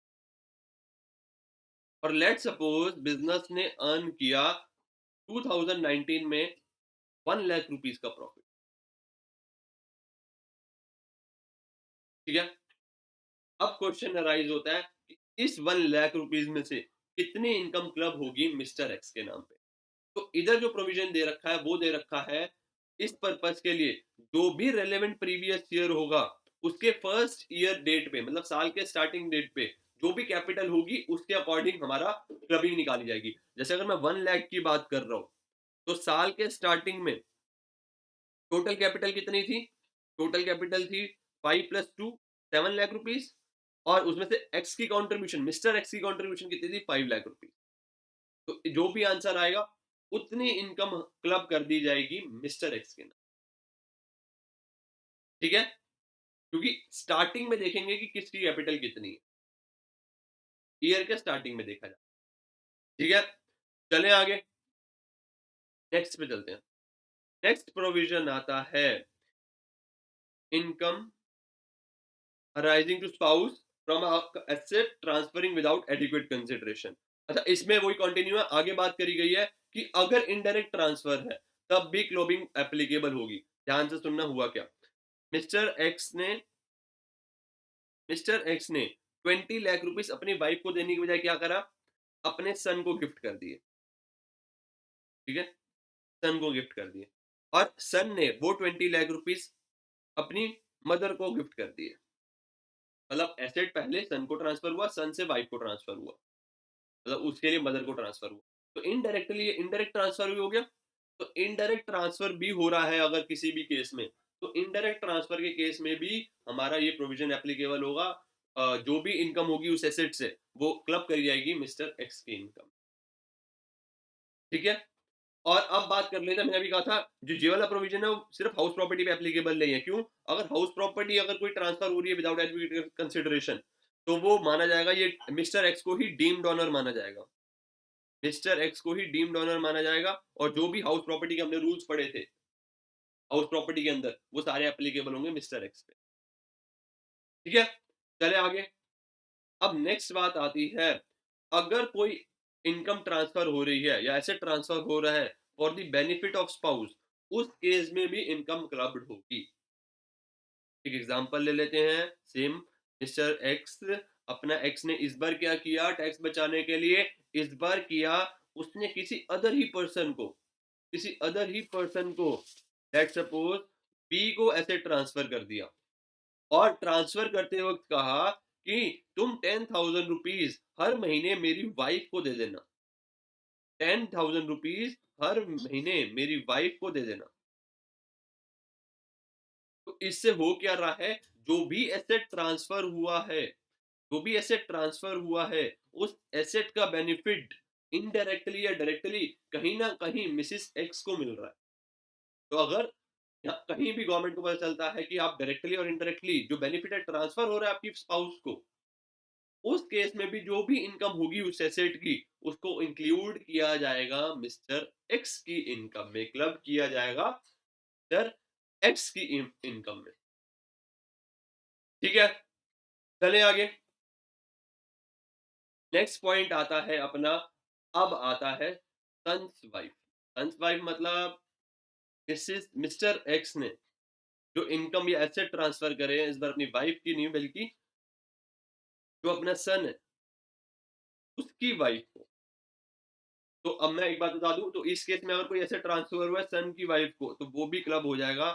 और लेट सपोज बिजनेस ने अर्न किया 2019 में 1 लाख रुपीस का प्रॉफिट, ठीक है। अब क्वेश्चन अराइज होता है कि इस 1 लाख रुपीस में से कितनी इनकम क्लब होगी मिस्टर एक्स के नाम पे। तो इधर जो प्रोविजन दे रखा है वो दे रखा है इस पर्पस के लिए, जो भी रेलेवेंट प्रीवियस ईयर होगा उसके फर्स्ट ईयर डेट पे, मतलब साल के स्टार्टिंग डेट पे जो भी कैपिटल होगी उसके अकॉर्डिंग हमारा क्लबिंग निकाली जाएगी। जैसे अगर मैं 1 लाख की बात कर रहा हूं, तो साल के स्टार्टिंग में टोटल कैपिटल कितनी थी, टोटल कैपिटल थी 5 + 2 7 लाख रुपीस, और उसमें से एक्स की कंट्रीब्यूशन, मिस्टर एक्स की कंट्रीब्यूशन कितनी थी 5 लाख रुपीस। तो जो भी आंसर आएगा उतनी इनकम क्लब कर दी जाएगी मिस्टर एक्स के नाम, ठीक है। क्योंकि स्टार्टिंग में देखेंगे कि किसकी कैपिटल कितनी है, ईयर के स्टार्टिंग में देखा जाए, ठीक है। चले आगे, नेक्स्ट पे चलते हैं। नेक्स्ट प्रोविजन आता है income arising to spouse from asset transferring without adequate consideration. अच्छा, इसमें वही कंटिन्यू है, आगे बात करी गई है कि अगर इनडायरेक्ट ट्रांसफर है तब भी क्लोबिंग एप्लीकेबल होगी। ध्यान से सुनना हुआ क्या, मिस्टर एक्स ने मिस्टर एक्स ने 20 लाख रुपीस अपनी वाइफ को देने की बजाय क्या करा, अपने सन को गिफ्ट कर दिए, ठीक है, सन को गिफ्ट कर दिए, और सन ने वो 20 लाख रुपीस अपनी मदर को गिफ्ट कर दिए। मतलब एसेट पहले सन को ट्रांसफर हुआ, सन से वाइफ को ट्रांसफर हुआ, मतलब उसके लिए मदर को ट्रांसफर हुआ। तो इनडायरेक्टली ये इनडायरेक्ट ट्रांसफर भी हो गया। तो इनडायरेक्ट ट्रांसफर भी हो रहा है अगर किसी भी केस में, तो इनडायरेक्ट ट्रांसफर के केस में भी हमारा ये प्रोविजन एप्लीकेबल होगा। जो भी इनकम होगी उस एसेट से वो क्लब करी जाएगी मिस्टर एक्स की इनकम, ठीक है। और अब बात कर लेते हैं, मैंने अभी कहा था जो ये वाला प्रोविजन है वो सिर्फ हाउस प्रॉपर्टी पे एप्लीकेबल नहीं है। क्यों, अगर हाउस प्रॉपर्टी अगर कोई ट्रांसफर हो रही है विदाउट एडवोकेट कंसिडरेशन, तो वो माना जाएगा, ये मिस्टर एक्स को ही डीम्ड ऑनर माना जाएगा, मिस्टर एक्स को ही डीम्ड ऑनर माना जाएगा। और जो भी हाउस प्रॉपर्टी के हमने रूल्स पढ़े थे हाउस प्रॉपर्टी के अंदर, वो सारे एप्लीकेबल होंगे मिस्टर एक्स पे, ठीक है। चले आगे। अब नेक्स्ट बात आती है, अगर कोई इनकम ट्रांसफर हो रही है या एसेट ट्रांसफर हो रहा है for the benefit of spouse, उस केस में भी इनकम क्लब्ड होगी। एक एग्जांपल ले लेते हैं, सेम मिस्टर एक्स, अपना एक्स ने इस बार क्या किया टैक्स बचाने के लिए, इस बार किया उसने किसी अदर ही पर्सन को लेट्स सपोज बी को एसेट ट्रांसफर कर दिया, और ट्रांसफर करते वक्त कहा कि तुम 10,000 रुपीज हर महीने मेरी वाइफ को दे देना, 10,000 रुपीज हर महीने मेरी वाइफ को दे देना। तो इससे हो क्या रहा है, जो भी एसेट ट्रांसफर हुआ है, जो भी एसेट ट्रांसफर हुआ है, उस एसेट का बेनिफिट इनडायरेक्टली या डायरेक्टली कहीं ना कहीं मिसिस एक्स को मिल रहा है। तो अगर कहीं भी गवर्नमेंट को पता चलता है कि आप डायरेक्टली और इनडायरेक्टली जो बेनिफिट है ट्रांसफर हो रहा है आपकी स्पाउस को, उस केस में भी जो भी इनकम होगी उस एसेट की, उसको इंक्लूड किया जाएगा मिस्टर एक्स की इनकम में, क्लब किया जाएगा मिस्टर एक्स की इनकम में। ठीक है, चले आगे। नेक्स्ट पॉइंट आता है अपना, अब आता है सन्स वाइफ। सन्स वाइफ मतलब मिस्टर एक्स ने जो इनकम या एसेट ट्रांसफर करे, इस बार अपनी वाइफ की नहीं बल्कि जो अपना सन है उसकी वाइफ को। तो अब मैं एक बात बता दूं, तो इस केस में अगर कोई ऐसे ट्रांसफर हुआ है सन की वाइफ को, तो वो भी क्लब हो जाएगा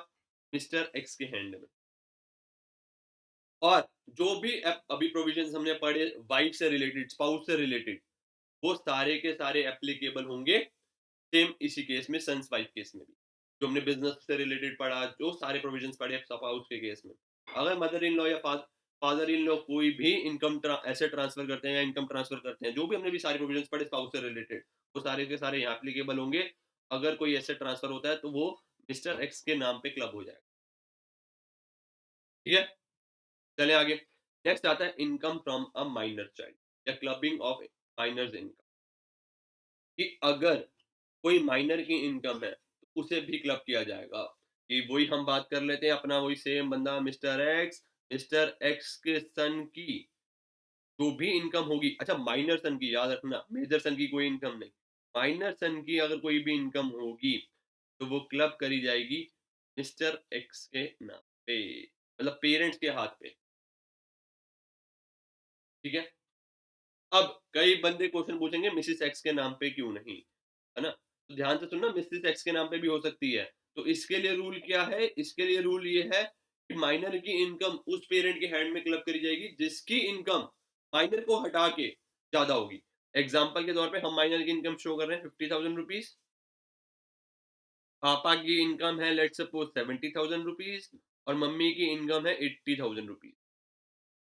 मिस्टर एक्स के हैंड में। और जो भी अभी प्रोविजंस हमने पढ़े वाइफ से रिलेटेड, स्पाउस से रिलेटेड, वो सारे के सारे एप्लीकेबल होंगे सेम इसी केस में, सन्स वाइफ केस में भी। जो हमने बिजनेस से रिलेटेड पढ़ा, जो सारे प्रोविजंस पढ़े स्पाउस के केस में, अगर मदर इन लॉ या फादर इन लॉ कोई भी इनकम ऐसे ट्रांसफर करते हैं या इनकम ट्रांसफर करते हैं, जो भी हमने भी सारे प्रोविजंस पढ़े स्पाउस से रिलेटेड, वो सारे के सारे यहाँ एप्लीकेबल होंगे। अगर कोई ऐसे ट्रांसफर होता है तो वो मिस्टर एक्स के नाम पे क्लब हो जाएगा। ठीक है, चले आगे। नेक्स्ट आता है income from a minor child या क्लबिंग ऑफ माइनर्स इनकम, कि अगर कोई माइनर की इनकम है तो उसे भी क्लब किया जाएगा। कि वही हम बात कर लेते हैं अपना वही सेम बंदा मिस्टर एक्स के सन की जो भी इनकम होगी, अच्छा माइनर सन की याद रखना, मेजर सन की कोई इनकम नहीं, माइनर सन की अगर कोई भी इनकम होगी तो वो क्लब करी जाएगी मिस्टर एक्स के नाम पे, मतलब पेरेंट्स के हाथ पे। ठीक है, अब कई बंदे क्वेश्चन पूछेंगे मिसिस एक्स के नाम पे क्यों नहीं, है ना? तो ध्यान से सुनना, मिसेस एक्स के नाम पे भी हो सकती है। तो इसके लिए रूल क्या है? इसके लिए रूल ये है कि माइनर की इनकम उस पेरेंट के हैंड में क्लब करी जाएगी जिसकी इनकम माइनर को हटा के ज़्यादा होगी। एग्ज़ाम्पल के तौर पे हम माइनर की इनकम शो कर रहे हैं 50,000 रुपीज़, पापा की इनकम है लेट्स सपोज़ 70,000 रुपीज़ और मम्मी की इनकम है 80,000 रुपीज़।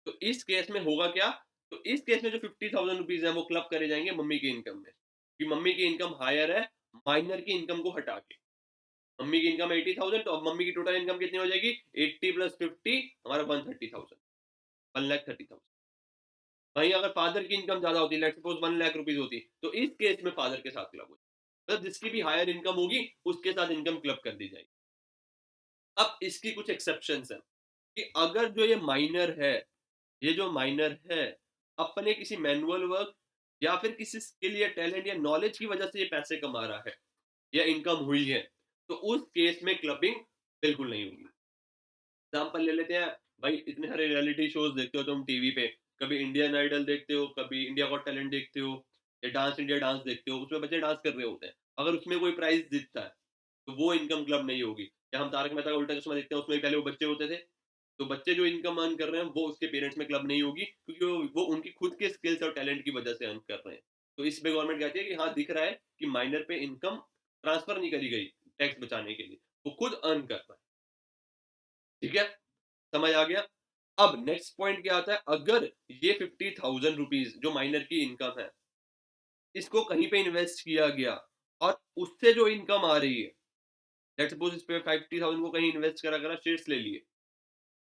तो इस केस में होगा क्या? तो इस केस में जो 50,000 रुपीज़ है वो क्लब करे जाएँगे मम्मी की इनकम में, कि मम्मी की इनकम हायर है माइनर की इनकम को हटा के। मम्मी की इनकम 80,000, तो अब मम्मी की टोटल इनकम कितनी हो जाएगी? 80 प्लस 50 हमारा 130,000, 1,30,000। वहीं अगर फादर की इनकम ज्यादा होती, लेट्स सपोज 1 लाख रुपीज होती, तो इस केस में फादर के साथ क्लब हो जाए, मतलब जिसकी भी हायर इनकम होगी उसके साथ इनकम क्लब कर दी जाएगी। अब इसकी कुछ एक्सेप्शंस है कि अगर जो ये माइनर है, ये जो माइनर है अपने किसी मैनुअल वर्क या फिर किसी स्किल या टैलेंट या नॉलेज की वजह से ये पैसे कमा रहा है या इनकम हुई है, तो उस केस में क्लबिंग बिल्कुल नहीं होगी। एग्जाम्पल ले लेते हैं, भाई इतने सारे रियलिटी शोज देखते हो तुम टीवी पे, कभी इंडियन आइडल देखते हो, कभी इंडिया गॉट टैलेंट देखते हो, या डांस इंडिया डांस देखते हो, उसमें बच्चे डांस कर रहे होते हैं, अगर उसमें कोई प्राइज जीतता है तो वो इनकम क्लब नहीं होगी। या हम तारक मेहता का उल्टा चश्मा देखते हैं, उसमें भी पहले वो बच्चे होते थे, तो बच्चे जो इनकम अर्न कर रहे हैं वो उसके पेरेंट्स में क्लब नहीं होगी, क्योंकि वो उनकी खुद के स्किल्स और टैलेंट की वजह से अर्न कर रहे हैं। तो इस पे गवर्नमेंट कहती है कि हाँ दिख रहा है कि माइनर पे इनकम ट्रांसफर नहीं करी गई टैक्स बचाने के लिए, वो खुद अर्न कर रहा है। ठीक है, समझ आ गया? अब नेक्स्ट पॉइंट क्या आता है, अगर ये 50,000 रुपीज जो माइनर की इनकम है, इसको कहीं पे इन्वेस्ट किया गया और उससे जो इनकम आ रही है, लेट्स सपोज इस पे 50,000 को कहीं इन्वेस्ट करा करा शेयर्स ले लिए,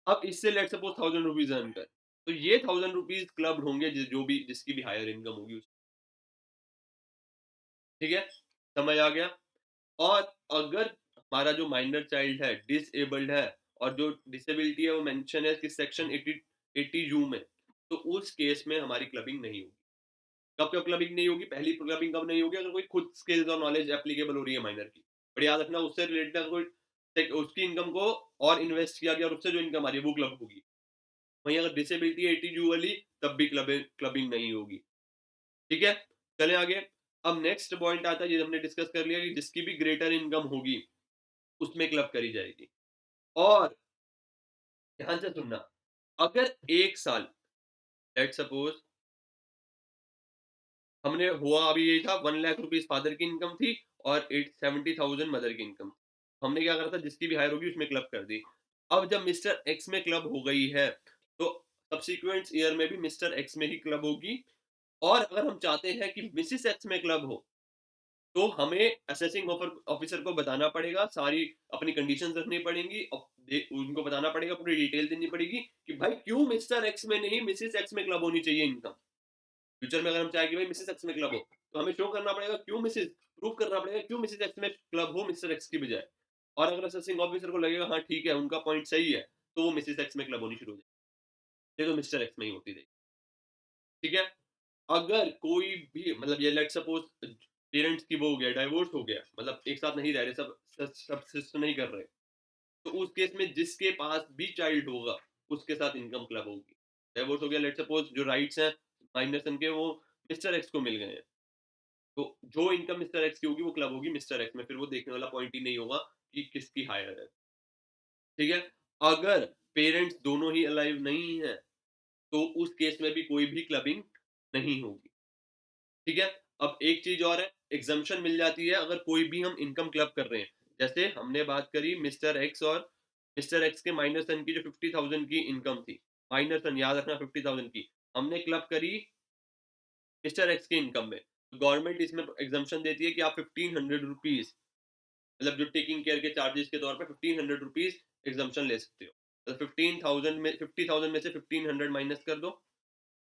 अब इससे लेट्स सपोज 1,000 रुपीज अर्न कर, तो ये 1,000 रुपीज क्लब होंगे जो भी जिसकी भी हायर इनकम होगी ठीक है, समझ आ गया? और अगर हमारा जो माइनर चाइल्ड है डिसेबल्ड है, और जो डिसेबिलिटी है वो मेंशन है कि सेक्शन 80 80 यू में, तो उस केस में हमारी क्लबिंग नहीं होगी। कब कब क्लबिंग नहीं होगी, पहली क्लबिंग कब नहीं होगी, अगर कोई खुद स्किल्स और नॉलेज एप्लीकेबल हो रही है माइनर की। बट याद रखना उससे रिलेटेड अगर कोई उसकी इनकम को और इन्वेस्ट किया गया और उससे जो इनकम आ रही है वो क्लब होगी। वहीं अगर डिसेबिलिटी है इंडिविजुअली तब भी क्लबिंग नहीं होगी। ठीक है, चले आगे। अब नेक्स्ट पॉइंट आता है, ये हमने डिस्कस कर लिया कि जिसकी भी ग्रेटर इनकम होगी उसमें क्लब करी जाएगी। और ध्यान से सुनना, अगर एक साल लेट सपोज हमने हुआ अभी यही था 1 लाख रुपीज फादर की इनकम थी और 70,000 मदर की इनकम। हमने क्या करा था, जिसकी भी हायर होगी उसमें क्लब कर दी। अब जब मिस्टर एक्स में क्लब हो गई है तो सब्सिक्वेंट ईयर में भी मिस्टर एक्स में ही क्लब होगी। और अगर हम चाहते हैं कि मिसिस एक्स में क्लब हो तो हमें असेसिंग ऑफिसर को बताना पड़ेगा, सारी अपनी कंडीशंस रखनी पड़ेंगी और उनको बताना पड़ेगा, पूरी डिटेल देनी पड़ेगी कि भाई क्यों मिस्टर एक्स में नहीं मिसिस एक्स में क्लब होनी चाहिए इनकम। फ्यूचर में अगर हम चाहें कि भाई मिसेस एक्स में क्लब हो तो हमें शो करना पड़ेगा क्यों मिसेस, प्रूव करना पड़ेगा क्यों मिसेस एक्स में क्लब हो मिस्टर एक्स की बजाय। और अगर असेसिंग ऑफिसर को लगेगा हाँ ठीक है उनका पॉइंट सही है तो वो मिसेस एक्स में क्लब होनी शुरू हो जाए, ये तो मिस्टर एक्स में ही होती रहेगी। ठीक है, अगर कोई भी मतलब ये लेट सपोज पेरेंट्स की वो हो गया, डाइवोर्स हो गया, मतलब एक साथ नहीं रह रहे, सब नहीं कर रहे, तो उस केस में जिसके पास भी चाइल्ड होगा उसके साथ इनकम क्लब होगी। डाइवोर्स हो गया, लेट सपोज जो राइट्स हैं माइनर सन के वो मिस्टर एक्स को मिल गए हैं, तो जो इनकम मिस्टर एक्स की होगी वो क्लब होगी मिस्टर एक्स में, फिर वो देखने वाला पॉइंट ही नहीं होगा कि किसकी हायर है। ठीक है, अगर पेरेंट्स दोनों ही अलाइव नहीं है तो उस केस में भी कोई भी क्लबिंग नहीं होगी। ठीक है, अब एक चीज और है, एग्जम्पशन मिल जाती है अगर कोई भी हम इनकम क्लब कर रहे हैं। जैसे हमने बात करी मिस्टर एक्स और मिस्टर एक्स के माइनर सन की जो 50,000 की इनकम थी, माइनर सन याद रखना 50,000 की, हमने क्लब करी मिस्टर एक्स की इनकम में। गवर्नमेंट इसमें एग्जम्पशन देती है कि आप 1500 रुपीज, मतलब जो टेकिंग केयर के चार्जेस के तौर पे 1500 रुपीज एग्जम्पशन ले सकते हो। तो 15,000 में 50,000 में से 1500 माइनस कर दो,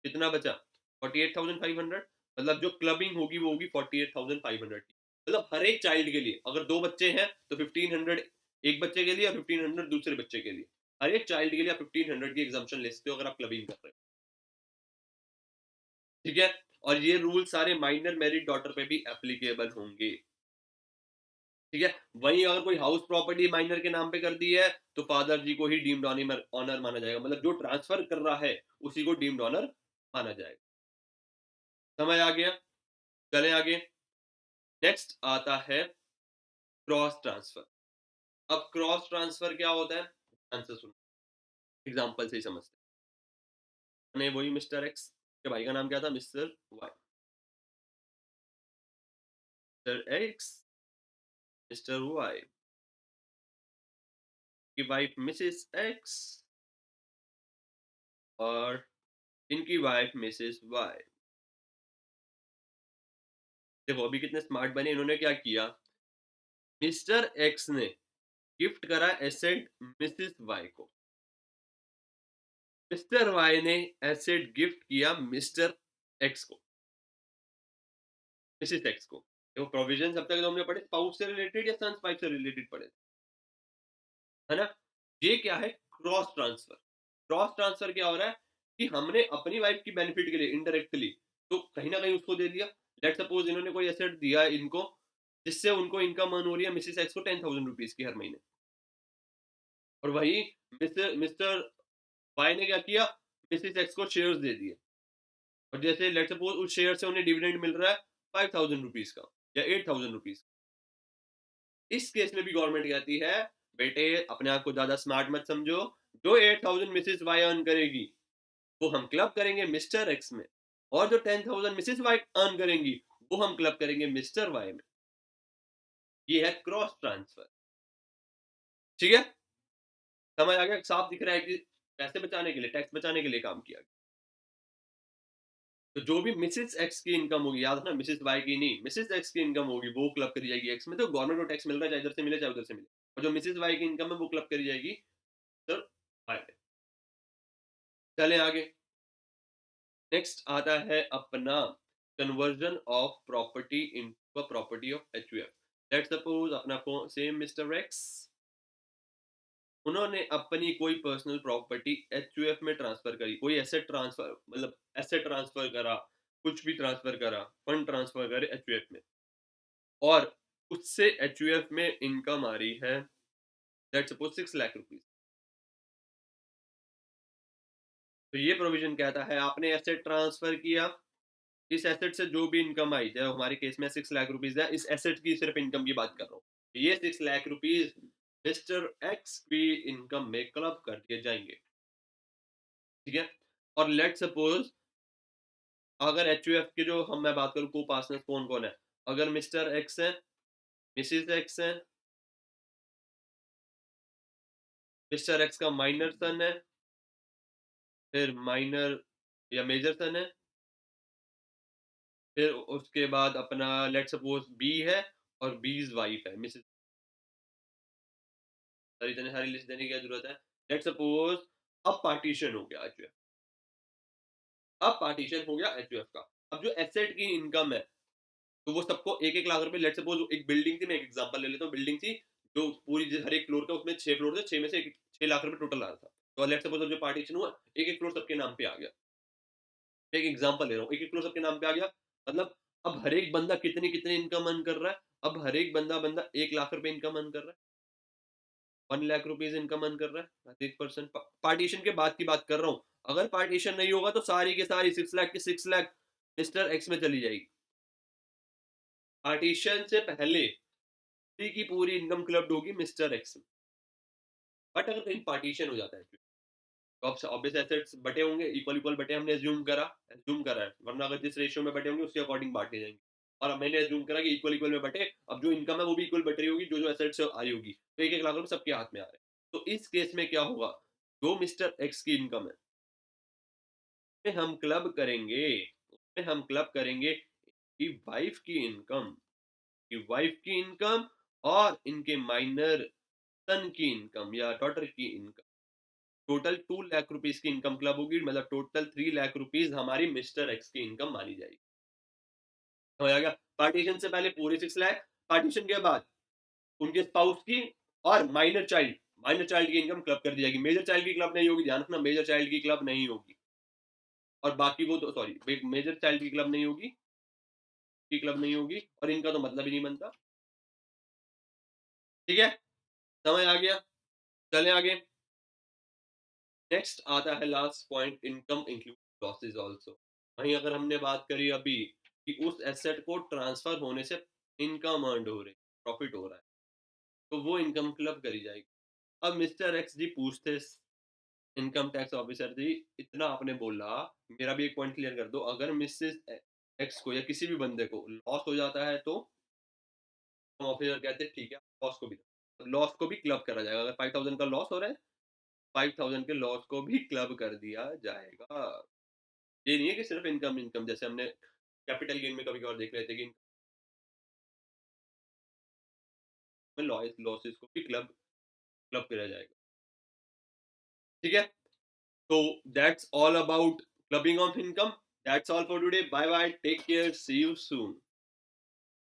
कितना बचा 48,500। मतलब जो क्लबिंग होगी वो होगी 48,500 की। मतलब हर एक चाइल्ड के लिए, अगर दो बच्चे हैं तो 1500 एक बच्चे के लिए और 1500 दूसरे बच्चे के लिए, हर एक चाइल्ड के लिए आप 1500 की एग्जाम्पशन ले सकते हो अगर आप क्लबिंग कर रहे हो। ठीक है, और ये रूल सारे माइनर मैरिड डॉटर पे भी एप्लीकेबल होंगे। ठीक है, वहीं अगर कोई हाउस प्रॉपर्टी माइनर के नाम पे कर दी है तो फादर जी को ही डीम्ड ऑनर माना जाएगा, मतलब जो ट्रांसफर कर रहा है उसी को डीम्ड ऑनर माना जाएगा। समझ आ गया, चले आगे। नेक्स्ट आता है क्रॉस ट्रांसफर। अब क्रॉस ट्रांसफर क्या होता है, आंसर सुनो, एग्जांपल से ही समझते हैं। वही मिस्टर एक्स के भाई का नाम क्या था, mister y. Mister x, mister y की वाइफ मिसेस एक्स और इनकी वाइफ मिसेस वाई। देखो अभी कितने स्मार्ट बने, इन्होंने क्या किया, मिस्टर एक्स ने गिफ्ट करा एसेट मिसेस वाई को, मिस्टर वाई ने एसेट गिफ्ट किया मिस्टर एक्स को, मिसेस एक्स को। देखो प्रोविजन अब तक तो हमने पढ़े स्पाउस से रिलेटेड या सन वाइफ से रिलेटेड पढ़े, है ना। ये क्या है, क्रॉस ट्रांसफर। क्रॉस ट्रांसफर क्या हो रहा है कि हमने अपनी वाइफ की बेनिफिट के लिए इनडायरेक्टली तो कहीं ना कहीं उसको दे दिया। लेट सपोज इन्होंने कोई एसेट दिया इनको जिससे उनको इनकम अर्न हो रही है मिसिस एक्स को 10,000 रुपीज की हर महीने, और वही मिस्टर मिस्टर वाई ने क्या किया, मिसिस एक्स को शेयर्स दे दिए, और जैसे लेट सपोज उस शेयर से उन्हें डिविडेंड मिल रहा है 5,000 रुपीज का या 8,000 रुपीज। इस केस में भी गवर्नमेंट कहती है बेटे अपने आप को ज्यादा स्मार्ट मत समझो, जो 8,000 मिसिस वाई अर्न करेगी वो हम क्लब करेंगे मिस्टर एक्स में, और जो 10,000 मिसिस वाई अर्न करेंगी वो हम क्लब करेंगे मिस्टर वाई में। ये है क्रॉस ट्रांसफर। ठीक है, समझ आ गया, साफ दिख रहा है कि पैसे बचाने के लिए, टैक्स बचाने के लिए काम किया गया। तो जो भी मिसिस एक्स की इनकम होगी, याद रखना मिसिस वाई की नहीं, मिसिस एक्स की इनकम होगी वो क्लब करी जाएगी एक्स में, तो गवर्नमेंट को टैक्स मिल रहा है चाहे इधर से मिले चाहे उधर से मिले, और जो मिसिस वाई की इनकम है वो क्लब करी जाएगी सर वाई में। चले आगे। नेक्स्ट आता है अपना conversion of property into a property of HUF. Let's suppose अपना सेम मिस्टर एक्स, उन्होंने अपनी कोई पर्सनल प्रॉपर्टी एचयूएफ में ट्रांसफर करी, कोई एसेट ट्रांसफर मतलब एसेट ट्रांसफर करा, कुछ भी ट्रांसफर करा, फंड ट्रांसफर करे एचयूएफ में, और उससे एचयूएफ में इनकम आ रही है, लेट्स सपोज 6 लाख रुपीज। तो ये प्रोविजन कहता है आपने एसेट ट्रांसफर किया, इस एसेट से जो भी इनकम आई, चाहे हमारे केस में 6 लाख रुपीज है, इस एसेट की सिर्फ इनकम की बात कर रहा हूँ, ये 6 लाख रुपीज मिस्टर एक्स की इनकम में क्लब कर दिए जाएंगे। ठीक है। और लेट सपोज अगर एचयूएफ के जो हम मैं बात करूँ को पार्टनर्स कौन कौन है, अगर मिस्टर एक्स है, मिसिस एक्स है, मिस्टर एक्स का माइनर सन है, फिर माइनर या मेजर सन है, फिर उसके बाद अपना लेट सपोज बी है, और बीज वाइफ है मिसेस। सारी इतनी सारी लिस्ट देने की क्या जरूरत है। लेट सपोज अब पार्टीशन हो गया एचयूएफ, अब पार्टीशन हो गया एचयूएफ का। अब जो एसेट की इनकम है, तो वो सबको 1-1 लाख रुपए, लेट सपोज एक बिल्डिंग थी, मैं एक एग्जांपल ले लेता हूँ, बिल्डिंग थी जो पूरी हर एक फ्लोर का, उसमें 6 फ्लोर थे, 6 में से 6 लाख रुपए टोटल आ रहा था। तो लेट सपोज जो पार्टीशन हुआ, एक एक फ्लोर सबके नाम पे आ गया। एक एग्जांपल ले रहा हूँ, एक एक फ्लोर सबके नाम पे आ गया, मतलब अब हर एक बंदा कितनी कितनी इनकम अर्न कर रहा है। अब हर एक बंदा बंदा 1 लाख रुपए इनकम अर्न कर रहा है, 1 लाख रुपीज इनकम अर्न कर रहा है, 1% पार्टीशन के बाद की बात कर रहा हूँ। अगर पार्टीशन नहीं होगा तो सारी की सारी 6 लाख की 6 लाख मिस्टर एक्स में चली जाएगी। पार्टीशन से पहले पूरी की पूरी इनकम क्लब्ड होगी मिस्टर एक्स में। बट अगर कहीं पार्टीशन हो जाता है, तो अब ऑब्वियस एसेट्स बटे होंगे, इक्वल इक्वल बटे, हमने एज्यूम करा है, वरना अगर जिस रेशियो में बटे होंगे उसके अकॉर्डिंग बांटे जाएंगे। और अब मैंने एज्यूम करा कि इक्वल इक्वल में बटे, अब जो इनकम है वो भी इक्वल बट रही होगी, जो जो एसेट्स आई होगी, तो 1-1 लाख रुपए सबके हाथ में आ रहे हैं। तो इस केस में क्या होगा, जो मिस्टर एक्स की इनकम है, उसमें हम क्लब करेंगे, उसमें हम क्लब करेंगे कि वाइफ की इनकम, कि वाइफ की इनकम और इनके माइनर सन की इनकम या डॉटर की इनकम, टोटल 2 लाख रुपीज की इनकम क्लब होगी, मतलब टोटल 3 लाख रुपीज हमारी मिस्टर एक्स की इनकम मानी जाएगी। समझ आ गया। पार्टीशन से पहले पूरे 6 लाख, पार्टीशन के बाद उनके स्पाउस की और माइनर चाइल्ड की इनकम क्लब कर दी जाएगी। मेजर चाइल्ड की क्लब नहीं होगी, ध्यान रखना, मेजर चाइल्ड की क्लब नहीं होगी। और बाकी वो तो सॉरी, मेजर चाइल्ड की क्लब नहीं होगी, की क्लब नहीं होगी, और इनका तो मतलब ही नहीं बनता। ठीक है, समझ आ गया। चले आगे। नेक्स्ट आता है last point, income include losses also. वहीं अगर हमने बात करी अभी कि उस एसेट को ट्रांसफर होने से इनकम अर्न हो रही, प्रॉफिट हो रहा है, तो वो इनकम क्लब करी जाएगी। अब मिस्टर एक्स जी पूछते इनकम टैक्स ऑफिसर जी, इतना आपने बोला, मेरा भी एक पॉइंट क्लियर कर दो, अगर मिसेस एक्स को या किसी भी बंदे को लॉस हो जाता है, तो हम ऑफिसर कहते हैं ठीक है, लॉस को भी क्लब करा जाएगा। अगर 5,000 का लॉस हो रहा है, 5,000 के लॉस को भी क्लब कर दिया जाएगा। ये नहीं है कि सिर्फ इनकम इनकम, जैसे हमने कैपिटल गेन में कभी कभार देख लेते हैं कि लॉसेस को भी क्लब क्लब करा जाएगा। ठीक है, तो that's all about clubbing of income. That's all for today, bye bye, take care, see you soon.